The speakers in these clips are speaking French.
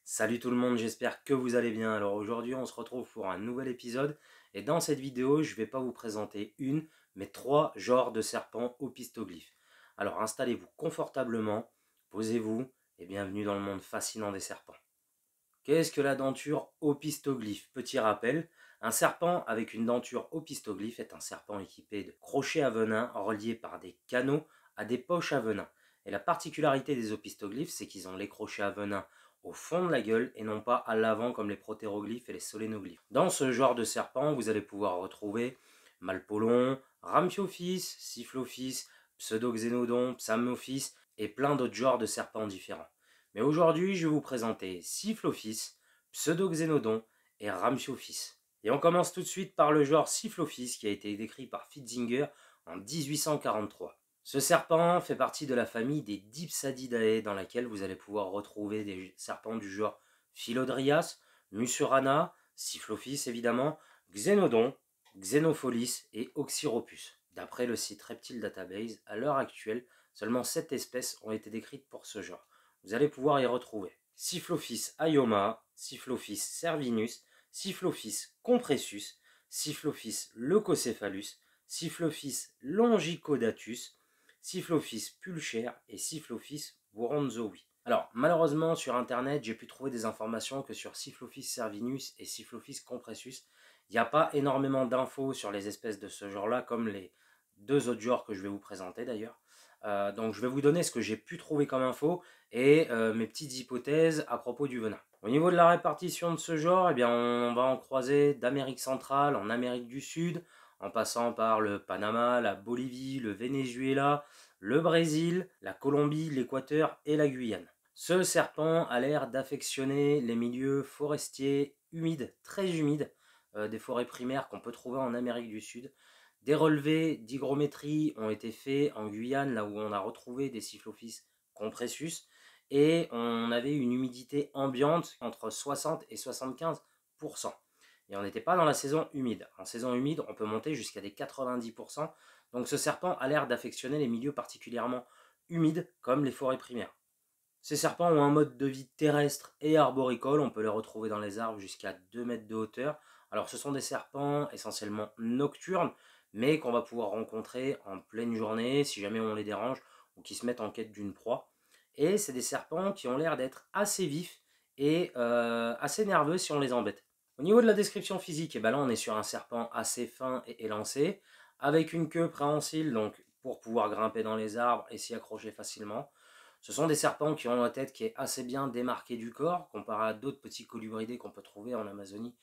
Salut tout le monde, j'espère que vous allez bien. Alors aujourd'hui, on se retrouve pour un nouvel épisode et dans cette vidéo, je ne vais pas vous présenter une, mais trois genres de serpents opistoglyphes. Alors installez-vous confortablement, posez-vous et bienvenue dans le monde fascinant des serpents. Qu'est-ce que la denture opistoglyphe? Petit rappel, un serpent avec une denture opistoglyphe est un serpent équipé de crochets à venin reliés par des canaux à des poches à venin. Et la particularité des opistoglyphes, c'est qu'ils ont les crochets à venin au fond de la gueule et non pas à l'avant comme les protéroglyphes et les solénoglyphes. Dans ce genre de serpent, vous allez pouvoir retrouver Malpolon, Ramphiophis, Sifflophis, Pseudoxénodon, Psammophis et plein d'autres genres de serpents différents. Mais aujourd'hui, je vais vous présenter Sifflophis, Pseudoxénodon et Ramphiophis. Et on commence tout de suite par le genre Sifflophis qui a été décrit par Fitzinger en 1843. Ce serpent fait partie de la famille des Dipsadidae dans laquelle vous allez pouvoir retrouver des serpents du genre Philodrias, Mussurana, Sifflophis évidemment, Xénodon, Xenopholis et Oxyropus. D'après le site Reptile Database, à l'heure actuelle, seulement 7 espèces ont été décrites pour ce genre. Vous allez pouvoir y retrouver Sifflophis aioma, Sifflophis cervinus, Sifflophis compressus, Sifflophis leucocéphalus, Sifflophis longicodatus, Sifflophis pulcher et Sifflophis woronzowi. Alors, malheureusement, sur internet, j'ai pu trouver des informations que sur Sifflophis cervinus et Sifflophis compressus, il n'y a pas énormément d'infos sur les espèces de ce genre-là, comme les deux autres genres que je vais vous présenter d'ailleurs. Donc je vais vous donner ce que j'ai pu trouver comme info et mes petites hypothèses à propos du venin. Au niveau de la répartition de ce genre, eh bien, on va en croiser d'Amérique centrale en Amérique du Sud, en passant par le Panama, la Bolivie, le Venezuela, le Brésil, la Colombie, l'Équateur et la Guyane. Ce serpent a l'air d'affectionner les milieux forestiers humides, très humides, des forêts primaires qu'on peut trouver en Amérique du Sud. Des relevés d'hygrométrie ont été faits en Guyane, là où on a retrouvé des Sifflophis compressus, et on avait une humidité ambiante entre 60 et 75%. Et on n'était pas dans la saison humide. En saison humide, on peut monter jusqu'à des 90%. Donc ce serpent a l'air d'affectionner les milieux particulièrement humides, comme les forêts primaires. Ces serpents ont un mode de vie terrestre et arboricole, on peut les retrouver dans les arbres jusqu'à 2 mètres de hauteur. Alors ce sont des serpents essentiellement nocturnes, mais qu'on va pouvoir rencontrer en pleine journée si jamais on les dérange ou qui se mettent en quête d'une proie. Et c'est des serpents qui ont l'air d'être assez vifs et assez nerveux si on les embête. Au niveau de la description physique, et ben là on est sur un serpent assez fin et élancé, avec une queue préhensile, donc pour pouvoir grimper dans les arbres et s'y accrocher facilement. Ce sont des serpents qui ont la tête qui est assez bien démarquée du corps, comparé à d'autres petits colubridés qu'on peut trouver en Amazonie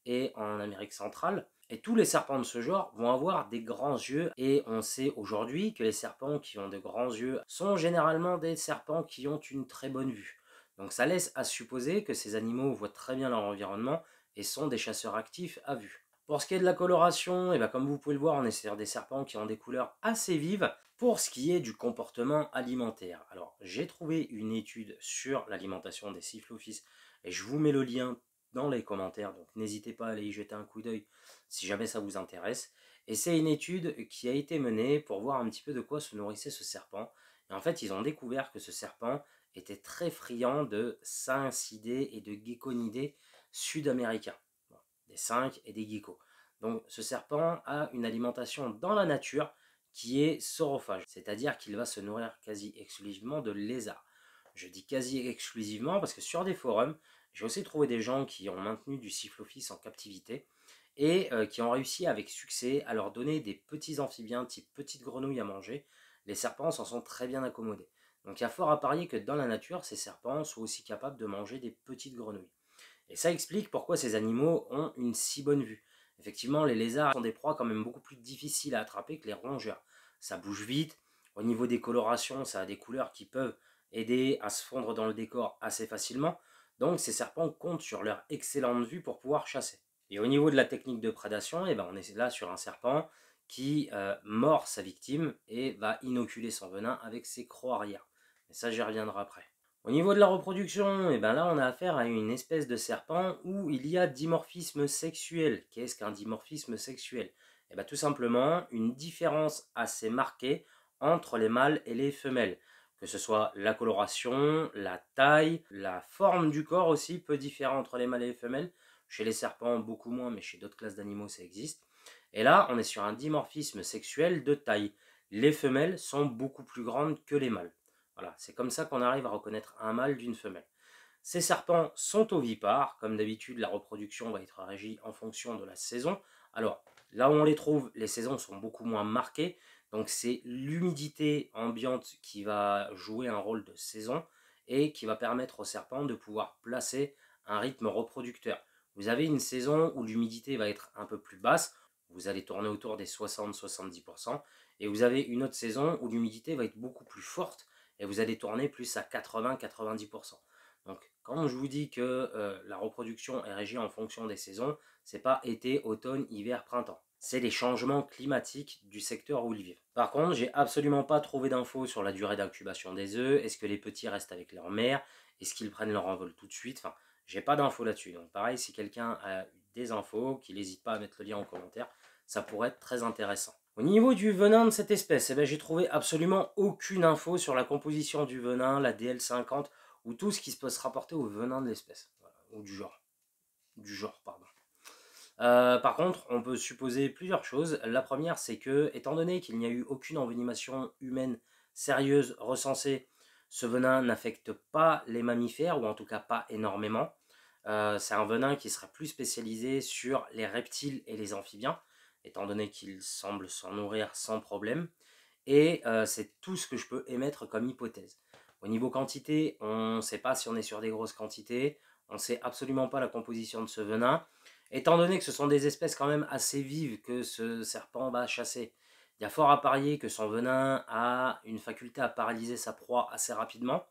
et en Amérique centrale. Et tous les serpents de ce genre vont avoir des grands yeux, et on sait aujourd'hui que les serpents qui ont de grands yeux sont généralement des serpents qui ont une très bonne vue. Donc ça laisse à supposer que ces animaux voient très bien leur environnement et sont des chasseurs actifs à vue. Pour ce qui est de la coloration, et bien comme vous pouvez le voir, on est sur des serpents qui ont des couleurs assez vives. Pour ce qui est du comportement alimentaire, alors j'ai trouvé une étude sur l'alimentation des Sifflophis et je vous mets le lien dans les commentaires, donc n'hésitez pas à aller y jeter un coup d'œil si jamais ça vous intéresse. Et c'est une étude qui a été menée pour voir un petit peu de quoi se nourrissait ce serpent. Et en fait, ils ont découvert que ce serpent était très friand de syncidés et de geckonidés sud-américains, bon, des cinques et des geckos. Donc ce serpent a une alimentation dans la nature qui est saurophage, c'est-à-dire qu'il va se nourrir quasi exclusivement de lézards. Je dis quasi exclusivement parce que sur des forums, j'ai aussi trouvé des gens qui ont maintenu du Sifflophis en captivité et qui ont réussi avec succès à leur donner des petits amphibiens type petites grenouilles à manger. Les serpents s'en sont très bien accommodés. Donc il y a fort à parier que dans la nature, ces serpents sont aussi capables de manger des petites grenouilles. Et ça explique pourquoi ces animaux ont une si bonne vue. Effectivement, les lézards sont des proies quand même beaucoup plus difficiles à attraper que les rongeurs. Ça bouge vite, au niveau des colorations, ça a des couleurs qui peuvent aider à se fondre dans le décor assez facilement, donc ces serpents comptent sur leur excellente vue pour pouvoir chasser. Et au niveau de la technique de prédation, eh ben on est là sur un serpent qui mord sa victime et va inoculer son venin avec ses crocs arrière. Mais ça, j'y reviendrai après. Au niveau de la reproduction, et ben là on a affaire à une espèce de serpent où il y a dimorphisme sexuel. Qu'est-ce qu'un dimorphisme sexuel? Et ben tout simplement une différence assez marquée entre les mâles et les femelles. que ce soit la coloration, la taille, la forme du corps aussi peut différer entre les mâles et les femelles. Chez les serpents, beaucoup moins, mais chez d'autres classes d'animaux, ça existe. Et là, on est sur un dimorphisme sexuel de taille. Les femelles sont beaucoup plus grandes que les mâles. Voilà, c'est comme ça qu'on arrive à reconnaître un mâle d'une femelle. Ces serpents sont ovipares. Comme d'habitude, la reproduction va être régie en fonction de la saison. Alors, là où on les trouve, les saisons sont beaucoup moins marquées. Donc, c'est l'humidité ambiante qui va jouer un rôle de saison et qui va permettre aux serpents de pouvoir placer un rythme reproducteur. Vous avez une saison où l'humidité va être un peu plus basse. Vous allez tourner autour des 60-70%. Et vous avez une autre saison où l'humidité va être beaucoup plus forte et vous allez tourner plus à 80-90%. Donc, quand je vous dis que la reproduction est régie en fonction des saisons, c'est pas été, automne, hiver, printemps. C'est les changements climatiques du secteur où ils vivent. Par contre, j'ai absolument pas trouvé d'infos sur la durée d'incubation des œufs. Est-ce que les petits restent avec leur mère? Est-ce qu'ils prennent leur envol tout de suite? Enfin, j'ai pas d'infos là-dessus. Donc, pareil, si quelqu'un a des infos, qu'il n'hésite pas à mettre le lien en commentaire, ça pourrait être très intéressant. Au niveau du venin de cette espèce, eh ben, j'ai trouvé absolument aucune info sur la composition du venin, la DL50 ou tout ce qui peut se rapporter au venin de l'espèce, voilà, ou du genre. Pardon. Par contre, on peut supposer plusieurs choses. La première, c'est que, étant donné qu'il n'y a eu aucune envenimation humaine sérieuse recensée, ce venin n'affecte pas les mammifères, ou en tout cas pas énormément. C'est un venin qui sera plus spécialisé sur les reptiles et les amphibiens, étant donné qu'ils semblent s'en nourrir sans problème. Et c'est tout ce que je peux émettre comme hypothèse. Au niveau quantité, on ne sait pas si on est sur des grosses quantités, on ne sait absolument pas la composition de ce venin, étant donné que ce sont des espèces quand même assez vives que ce serpent va chasser. Il y a fort à parier que son venin a une faculté à paralyser sa proie assez rapidement,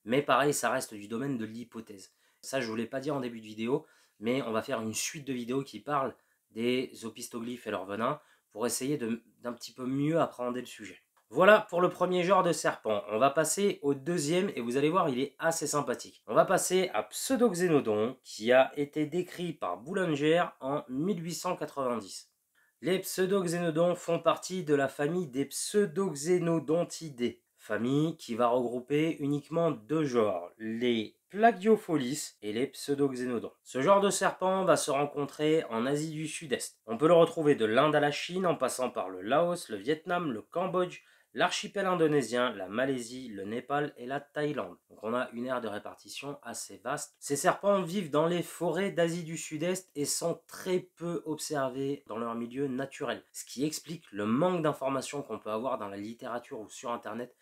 mais pareil, ça reste du domaine de l'hypothèse. Ça, je ne vous l'ai pas dit en début de vidéo, mais on va faire une suite de vidéos qui parlent des opistoglyphes et leur venin pour essayer d'un petit peu mieux appréhender le sujet. Voilà pour le premier genre de serpent. On va passer au deuxième et vous allez voir, il est assez sympathique. On va passer à Pseudoxénodon qui a été décrit par Boulenger en 1890. Les pseudoxénodons font partie de la famille des pseudoxénodontidés, famille qui va regrouper uniquement deux genres, les Plagiofolis et les pseudoxénodons. Ce genre de serpent va se rencontrer en Asie du Sud-Est. On peut le retrouver de l'Inde à la Chine en passant par le Laos, le Vietnam, le Cambodge, l'archipel indonésien, la Malaisie, le Népal et la Thaïlande. Donc on a une aire de répartition assez vaste. Ces serpents vivent dans les forêts d'Asie du Sud-Est et sont très peu observés dans leur milieu naturel. Ce qui explique le manque d'informations qu'on peut avoir dans la littérature ou sur internet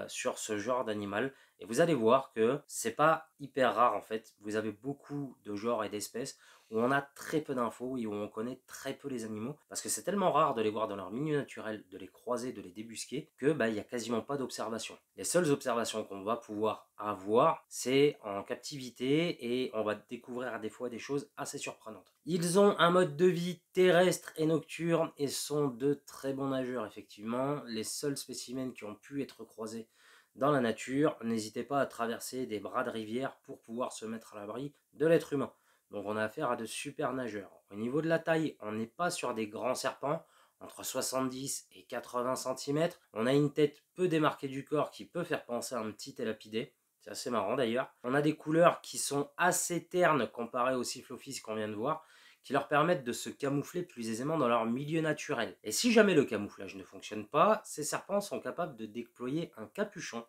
sur ce genre d'animal. Et vous allez voir que c'est pas hyper rare en fait. Vous avez beaucoup de genres et d'espèces où on a très peu d'infos et où on connaît très peu les animaux parce que c'est tellement rare de les voir dans leur milieu naturel, de les croiser, de les débusquer que il y a quasiment pas d'observation. Les seules observations qu'on va pouvoir avoir, c'est en captivité et on va découvrir des fois des choses assez surprenantes. Ils ont un mode de vie terrestre et nocturne et sont de très bons nageurs effectivement. Les seuls spécimens qui ont pu être croisés dans la nature, n'hésitez pas à traverser des bras de rivière pour pouvoir se mettre à l'abri de l'être humain. Donc on a affaire à de super nageurs. Au niveau de la taille, on n'est pas sur des grands serpents, entre 70 et 80 cm. On a une tête peu démarquée du corps qui peut faire penser à un petit élapidé. C'est assez marrant d'ailleurs. On a des couleurs qui sont assez ternes comparées au sifflophis qu'on vient de voir, qui leur permettent de se camoufler plus aisément dans leur milieu naturel. Et si jamais le camouflage ne fonctionne pas, ces serpents sont capables de déployer un capuchon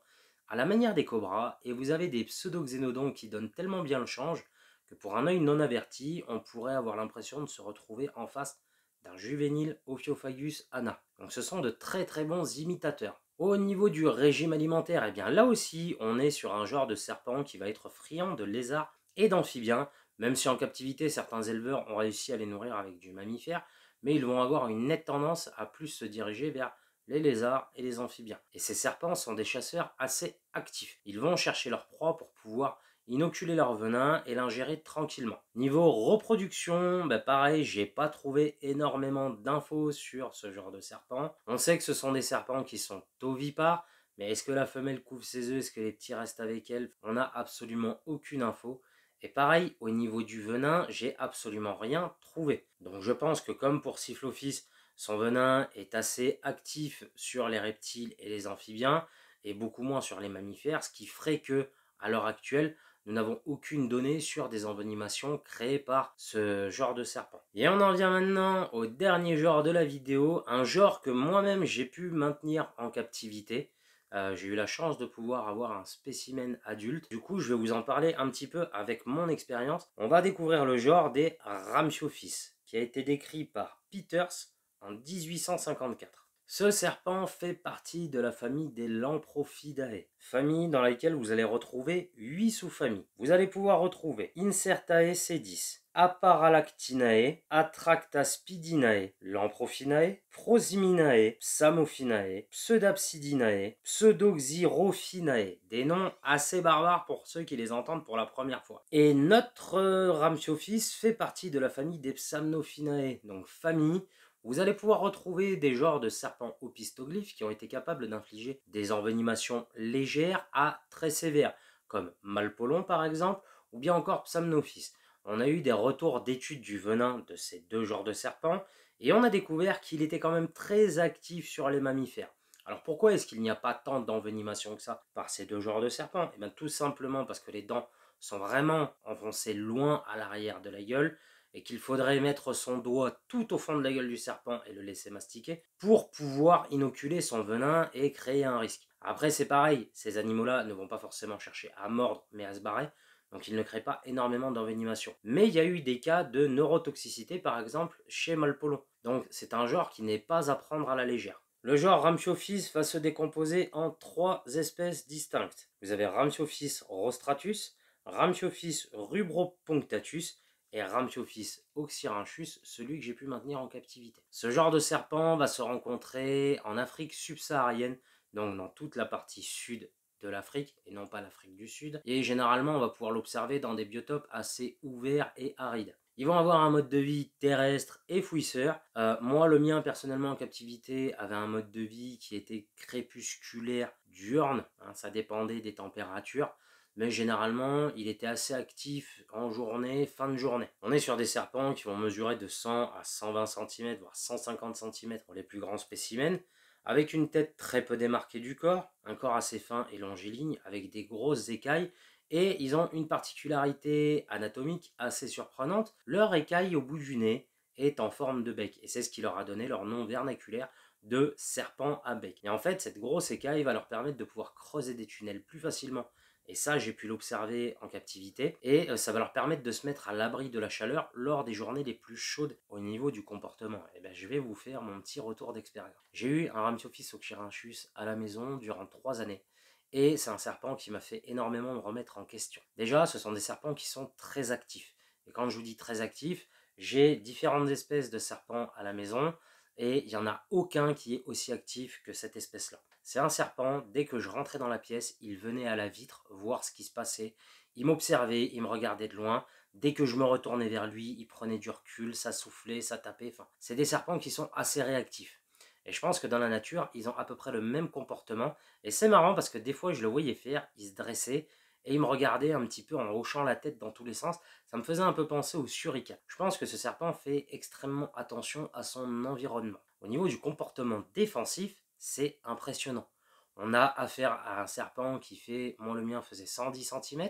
à la manière des cobras, et vous avez des pseudoxénodons qui donnent tellement bien le change que pour un œil non averti, on pourrait avoir l'impression de se retrouver en face d'un juvénile Ophiophagus ana. Donc ce sont de très très bons imitateurs. Au niveau du régime alimentaire, eh bien là aussi, on est sur un genre de serpent qui va être friand de lézards et d'amphibiens, même si en captivité, certains éleveurs ont réussi à les nourrir avec du mammifère, mais ils vont avoir une nette tendance à plus se diriger vers les lézards et les amphibiens. Et ces serpents sont des chasseurs assez actifs. Ils vont chercher leur proie pour pouvoir inoculer leur venin et l'ingérer tranquillement. Niveau reproduction, pareil, j'ai pas trouvé énormément d'infos sur ce genre de serpent. On sait que ce sont des serpents qui sont ovipares, mais est-ce que la femelle couvre ses œufs, est-ce que les petits restent avec elle? On n'a absolument aucune info. Et pareil, au niveau du venin, j'ai absolument rien trouvé. Donc je pense que comme pour Sifflophis, son venin est assez actif sur les reptiles et les amphibiens. et beaucoup moins sur les mammifères, ce qui ferait que, à l'heure actuelle, nous n'avons aucune donnée sur des envenimations créées par ce genre de serpent. Et on en vient maintenant au dernier genre de la vidéo, un genre que moi-même j'ai pu maintenir en captivité. J'ai eu la chance de pouvoir avoir un spécimen adulte. Du coup, je vais vous en parler un petit peu avec mon expérience. On va découvrir le genre des Ramphiophis, qui a été décrit par Peters en 1854. Ce serpent fait partie de la famille des Lamprofidae, famille dans laquelle vous allez retrouver 8 sous-familles. Vous allez pouvoir retrouver Incertae sedis, Aparalactinae, Atractaspidinae, Lamprophinae, Prosiminae, Psamophinae, Pseudapsidinae, Pseudoxyrophinae. Des noms assez barbares pour ceux qui les entendent pour la première fois. Et notre Ramphiophis fait partie de la famille des Psamnophinae, donc famille. Vous allez pouvoir retrouver des genres de serpents opistoglyphes qui ont été capables d'infliger des envenimations légères à très sévères, comme Malpolon par exemple, ou bien encore Psamnophis. On a eu des retours d'études du venin de ces deux genres de serpents, et on a découvert qu'il était quand même très actif sur les mammifères. Alors pourquoi est-ce qu'il n'y a pas tant d'envenimation que ça par ces deux genres de serpents? Et bien tout simplement parce que les dents sont vraiment enfoncées loin à l'arrière de la gueule, et qu'il faudrait mettre son doigt tout au fond de la gueule du serpent et le laisser mastiquer pour pouvoir inoculer son venin et créer un risque. Après c'est pareil, ces animaux-là ne vont pas forcément chercher à mordre mais à se barrer, donc ils ne créent pas énormément d'envenimation. Mais il y a eu des cas de neurotoxicité par exemple chez Malpolon, donc c'est un genre qui n'est pas à prendre à la légère. Le genre Ramphiophis va se décomposer en 3 espèces distinctes. Vous avez Ramphiophis rostratus, Ramphiophis rubropunctatus et Ramphiophis oxyrhynchus, celui que j'ai pu maintenir en captivité. Ce genre de serpent va se rencontrer en Afrique subsaharienne, donc dans toute la partie sud de l'Afrique, et non pas l'Afrique du Sud. Et généralement, on va pouvoir l'observer dans des biotopes assez ouverts et arides. Ils vont avoir un mode de vie terrestre et fouisseur. Moi, le mien, personnellement, en captivité, avait un mode de vie qui était crépusculaire, diurne. Hein, ça dépendait des températures. Mais généralement, il était assez actif en journée, fin de journée. On est sur des serpents qui vont mesurer de 100 à 120 cm, voire 150 cm pour les plus grands spécimens, avec une tête très peu démarquée du corps, un corps assez fin et longiligne, avec des grosses écailles, et ils ont une particularité anatomique assez surprenante, leur écaille au bout du nez est en forme de bec, et c'est ce qui leur a donné leur nom vernaculaire de serpent à bec. Et en fait, cette grosse écaille va leur permettre de pouvoir creuser des tunnels plus facilement. Et ça, j'ai pu l'observer en captivité. Et ça va leur permettre de se mettre à l'abri de la chaleur lors des journées les plus chaudes au niveau du comportement. Et bien, je vais vous faire mon petit retour d'expérience. J'ai eu un Ramphiophis oxyrhynchus à la maison durant 3 années. Et c'est un serpent qui m'a fait énormément me remettre en question. Déjà, ce sont des serpents qui sont très actifs. Et quand je vous dis très actifs, j'ai différentes espèces de serpents à la maison. Et il n'y en a aucun qui est aussi actif que cette espèce-là. C'est un serpent, dès que je rentrais dans la pièce, il venait à la vitre voir ce qui se passait. Il m'observait, il me regardait de loin. Dès que je me retournais vers lui, il prenait du recul, ça soufflait, ça tapait. Enfin, c'est des serpents qui sont assez réactifs. Et je pense que dans la nature, ils ont à peu près le même comportement. Et c'est marrant parce que des fois, je le voyais faire, il se dressait et il me regardait un petit peu en hochant la tête dans tous les sens. Ça me faisait un peu penser au suricate. Je pense que ce serpent fait extrêmement attention à son environnement. Au niveau du comportement défensif, c'est impressionnant. On a affaire à un serpent qui fait, moi le mien faisait 110 cm,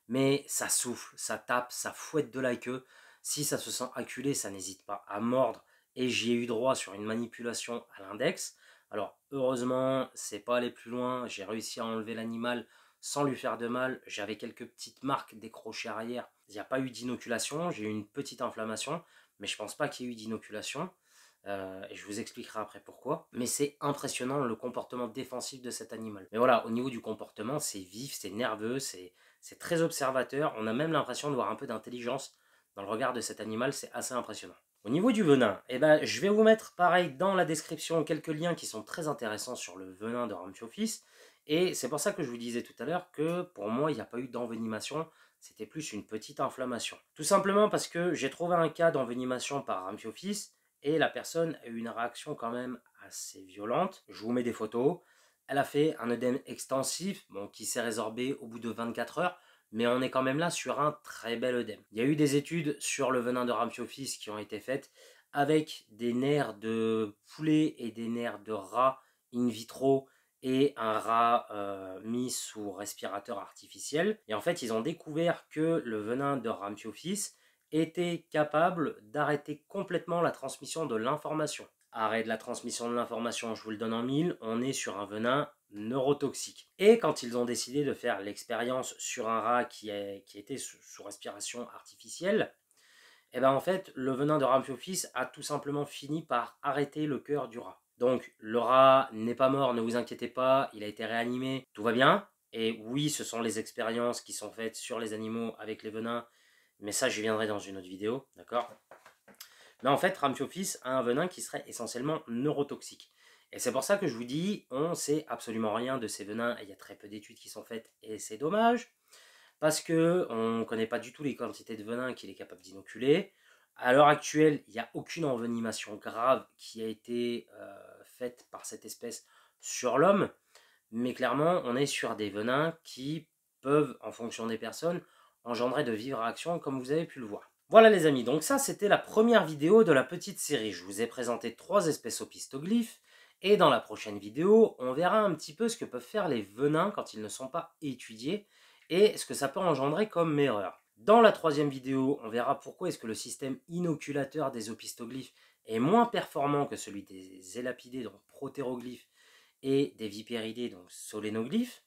mais ça souffle, ça tape, ça fouette de la queue. Si ça se sent acculé, ça n'hésite pas à mordre. Et j'y ai eu droit sur une manipulation à l'index. Alors heureusement, c'est pas allé plus loin. J'ai réussi à enlever l'animal sans lui faire de mal. J'avais quelques petites marques des crochets arrière. Il n'y a pas eu d'inoculation. J'ai eu une petite inflammation, mais je pense pas qu'il y ait eu d'inoculation. Et je vous expliquerai après pourquoi. Mais c'est impressionnant le comportement défensif de cet animal. Mais voilà, au niveau du comportement, c'est vif, c'est nerveux, c'est très observateur. On a même l'impression de voir un peu d'intelligence dans le regard de cet animal, c'est assez impressionnant. Au niveau du venin, eh ben, je vais vous mettre pareil dans la description quelques liens qui sont très intéressants sur le venin de Ramphiophis. Et c'est pour ça que je vous disais tout à l'heure que pour moi, il n'y a pas eu d'envenimation, c'était plus une petite inflammation. Tout simplement parce que j'ai trouvé un cas d'envenimation par Ramphiophis et la personne a eu une réaction quand même assez violente. Je vous mets des photos. Elle a fait un œdème extensif, bon, qui s'est résorbé au bout de 24 heures, mais on est quand même là sur un très bel œdème. Il y a eu des études sur le venin de Ramphiophis qui ont été faites avec des nerfs de poulet et des nerfs de rat in vitro, et un rat mis sous respirateur artificiel. Et en fait, ils ont découvert que le venin de Ramphiophis était capable d'arrêter complètement la transmission de l'information. Arrêt de la transmission de l'information, je vous le donne en mille, on est sur un venin neurotoxique. Et quand ils ont décidé de faire l'expérience sur un rat qui était sous respiration artificielle, et ben en fait, le venin de Ramphiophis a tout simplement fini par arrêter le cœur du rat. Donc, le rat n'est pas mort, ne vous inquiétez pas, il a été réanimé, tout va bien. Et oui, ce sont les expériences qui sont faites sur les animaux avec les venins, mais ça, j'y viendrai dans une autre vidéo, d'accord? Mais en fait, Ramphiophis a un venin qui serait essentiellement neurotoxique. Et c'est pour ça que je vous dis, on sait absolument rien de ces venins, et il y a très peu d'études qui sont faites, et c'est dommage, parce que on ne connaît pas du tout les quantités de venin qu'il est capable d'inoculer. À l'heure actuelle, il n'y a aucune envenimation grave qui a été faite par cette espèce sur l'homme, mais clairement, on est sur des venins qui peuvent, en fonction des personnes, engendrer de vives réactions, comme vous avez pu le voir. Voilà les amis, donc ça c'était la première vidéo de la petite série. Je vous ai présenté 3 espèces opistoglyphes, et dans la prochaine vidéo, on verra un petit peu ce que peuvent faire les venins quand ils ne sont pas étudiés, et ce que ça peut engendrer comme erreur. Dans la 3e vidéo, on verra pourquoi est-ce que le système inoculateur des opistoglyphes est moins performant que celui des élapidés, donc protéroglyphes, et des vipéridés, donc solénoglyphes.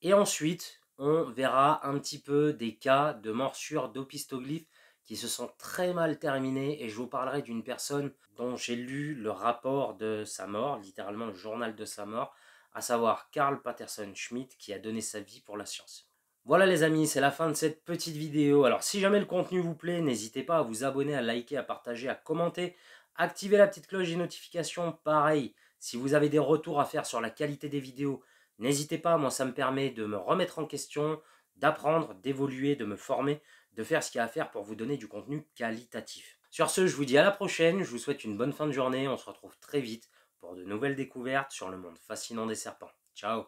Et ensuite, on verra un petit peu des cas de morsures d'opistoglyphes qui se sont très mal terminés, et je vous parlerai d'une personne dont j'ai lu le rapport de sa mort, littéralement le journal de sa mort, à savoir Karl Patterson Schmidt, qui a donné sa vie pour la science. Voilà les amis, c'est la fin de cette petite vidéo. Alors si jamais le contenu vous plaît, n'hésitez pas à vous abonner, à liker, à partager, à commenter, activer la petite cloche des notifications, pareil. Si vous avez des retours à faire sur la qualité des vidéos, n'hésitez pas, moi ça me permet de me remettre en question, d'apprendre, d'évoluer, de me former, de faire ce qu'il y a à faire pour vous donner du contenu qualitatif. Sur ce, je vous dis à la prochaine, je vous souhaite une bonne fin de journée, on se retrouve très vite pour de nouvelles découvertes sur le monde fascinant des serpents. Ciao!